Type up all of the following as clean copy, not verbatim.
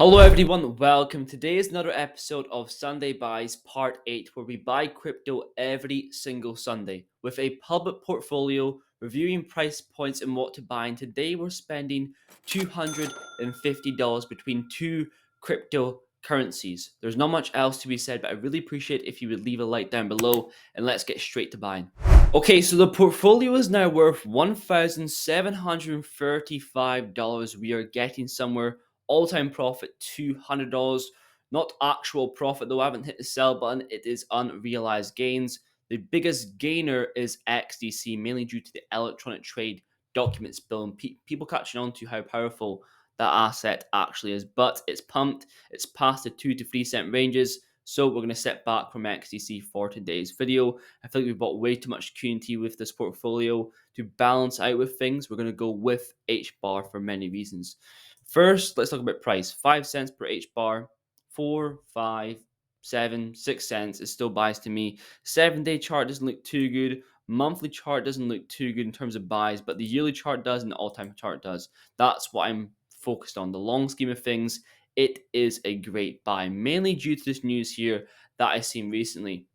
Hello everyone, welcome. Today is another episode of Sunday Buys Part 8, where we buy crypto every single Sunday with a public portfolio, reviewing price points and what to buy. And today we're spending $250 between two cryptocurrencies. There's not much else to be said, but I really appreciate if you would leave a like down below, and let's get straight to buying. Okay, so the portfolio is now worth $1,735. We are getting somewhere. All-time profit $200. Not actual profit though. I haven't hit the sell button. It is unrealized gains. The biggest gainer is XDC, mainly due to the electronic trade documents bill and people catching on to how powerful that asset actually is. But it's pumped. It's past the 2 to 3 cent ranges. So we're going to step back from XDC for today's video. I feel like we've bought way too much QNT with this portfolio. To balance out with things, we're going to go with HBAR for many reasons. First, let's talk about price. 5 cents per HBAR, 4, 5, 7, 6 cents is still buys to me. 7-day chart doesn't look too good. Monthly chart doesn't look too good in terms of buys, but the yearly chart does and the all-time chart does. That's what I'm focused on. The long scheme of things, it is a great buy, mainly due to this news here that I've seen recently.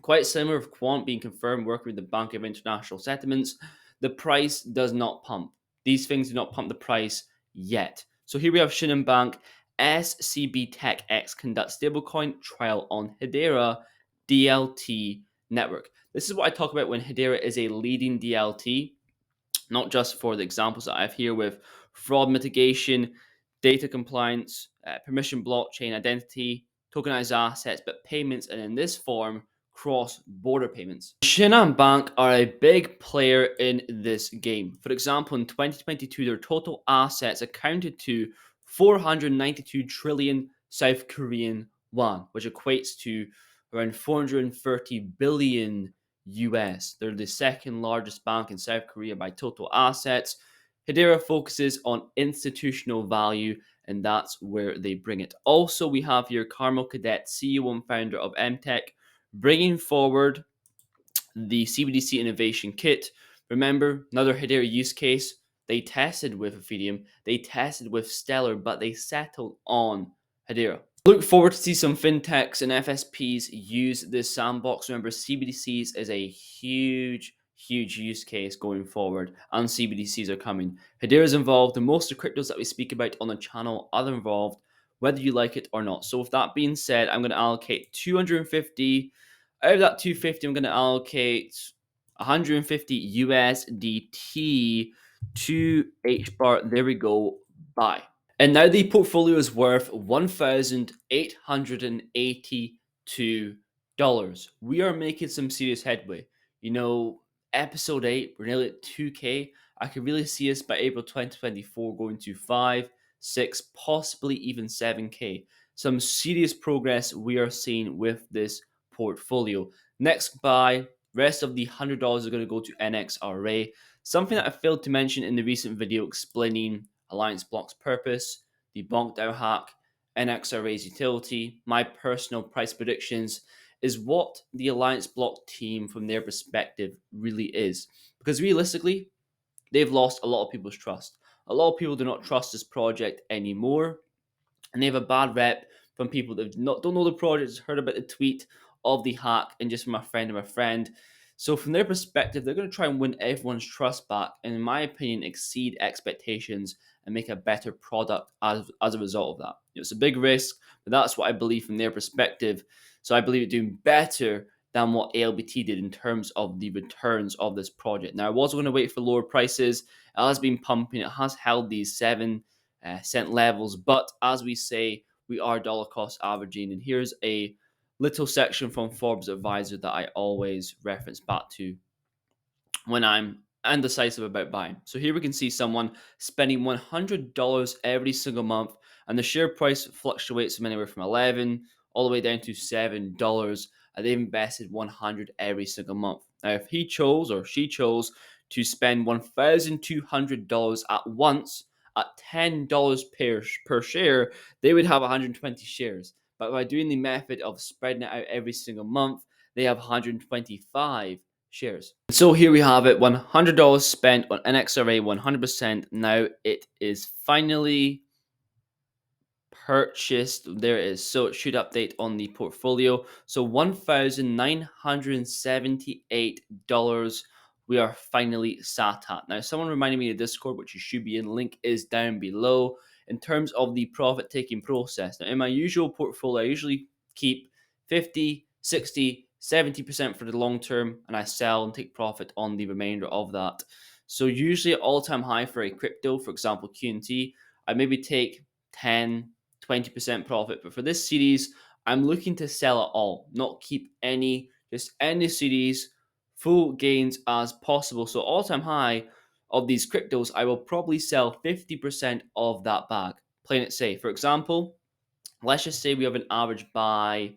Quite similar with Quant being confirmed working with the Bank of International Settlements, the price does not pump. These things do not pump the price yet. So here we have Shinhan Bank, SCB Tech X conducts stablecoin trial on Hedera DLT network. This is what I talk about when Hedera is a leading DLT, not just for the examples that I have here with fraud mitigation, data compliance, permission blockchain identity, tokenized assets, but payments, and in this form, cross-border payments. Shinhan Bank are a big player in this game. For example, in 2022, their total assets accounted to 492 trillion South Korean won, which equates to around 430 billion US. They're the second largest bank in South Korea by total assets. Hedera focuses on institutional value, and that's where they bring it. Also, we have here Carmel Cadet, CEO and founder of MTech, bringing forward the CBDC Innovation Kit. Remember, another Hedera use case. They tested with Ethereum, they tested with Stellar, but they settled on Hedera. Look forward to see some fintechs and FSPs use this sandbox. Remember, CBDCs is a huge use case going forward, and CBDCs are coming. Hedera is involved, and most of the cryptos that we speak about on the channel are involved, whether you like it or not. So with that being said, I'm going to allocate 250. Out of that 250, I'm going to allocate 150 USDT to HBAR. There we go. Buy. And now the portfolio is worth $1,882. We are making some serious headway. You know, episode 8, we're nearly at 2K. I could really see us by April 2024 going to 5, 6, possibly even 7K. Some serious progress we are seeing with this portfolio. Next buy, rest of the $100 are going to go to NXRA. Something that I failed to mention in the recent video explaining Alliance Block's purpose, the bonk DAO hack, NXRA's utility, my personal price predictions, is what the Alliance Block team from their perspective really is. Because realistically, they've lost a lot of people's trust. A lot of people do not trust this project anymore, and they have a bad rep from people that don't know the project, just heard about the tweet of the hack and just from a friend of a friend. So from their perspective, they're going to try and win everyone's trust back, and in my opinion, exceed expectations and make a better product as a result of that. It's a big risk, but that's what I believe from their perspective. So I believe it's doing better than what ALBT did in terms of the returns of this project. Now, I was going to wait for lower prices. It has been pumping. It has held these 7 cent levels, but as we say, we are dollar cost averaging. And here's a little section from Forbes Advisor that I always reference back to when I'm indecisive about buying. So here we can see someone spending $100 every single month, and the share price fluctuates from anywhere from 11 all the way down to $7, and they've invested 100 every single month. Now, if he chose or she chose to spend $1,200 at once at $10 per share, they would have 120 shares. But by doing the method of spreading it out every single month, they have 125 shares. So here we have it, $100 spent on NXRA 100%. Now it is finally purchased. There it is. So it should update on the portfolio. So $1,978 we are finally sat at. Now, someone reminded me of Discord, which you should be in. Link is down below. In terms of the profit taking process, now in my usual portfolio, I usually keep 50, 60, 70% for the long term, and I sell and take profit on the remainder of that. So usually at all-time high for a crypto, for example, QNT, I maybe take 10, 20% profit. But for this series, I'm looking to sell it all, not keep any, just end the series, full gains as possible. So all-time high of these cryptos, I will probably sell 50% of that bag. Playing it safe. For example, let's just say we have an average by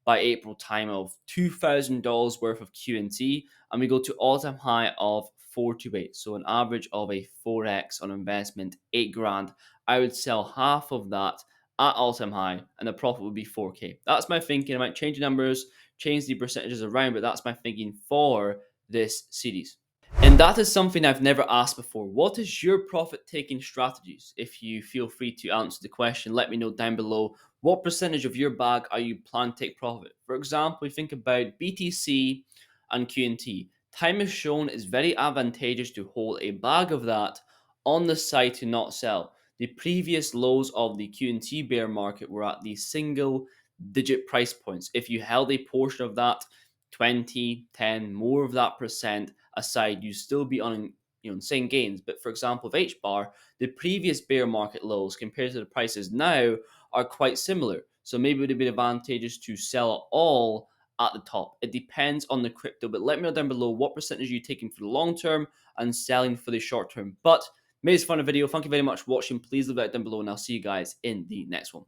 April time of $2,000 worth of QNT, and we go to all-time high of 428. So an average of a 4x on investment, 8 grand. I would sell half of that at all-time high, and the profit would be 4K. That's my thinking. I might change the numbers, change the percentages around, but that's my thinking for this series. And that is something I've never asked before. What is your profit taking strategies? If you feel free to answer the question, let me know down below. What percentage of your bag are you planning to take profit? For example, we think about BTC and QNT. Time has shown it's very advantageous to hold a bag of that on the side to not sell. The previous lows of the QNT bear market were at the single digit price points. If you held a portion of that, 20, 10, more of that percent aside, you still be on insane gains. But for example, with HBAR, the previous bear market lows compared to the prices now are quite similar. So maybe it would be advantageous to sell it all at the top. It depends on the crypto, but let me know down below what percentage are you taking for the long term and selling for the short term. But made this fun video. Thank you very much for watching. Please leave a like down below, and I'll see you guys in the next one.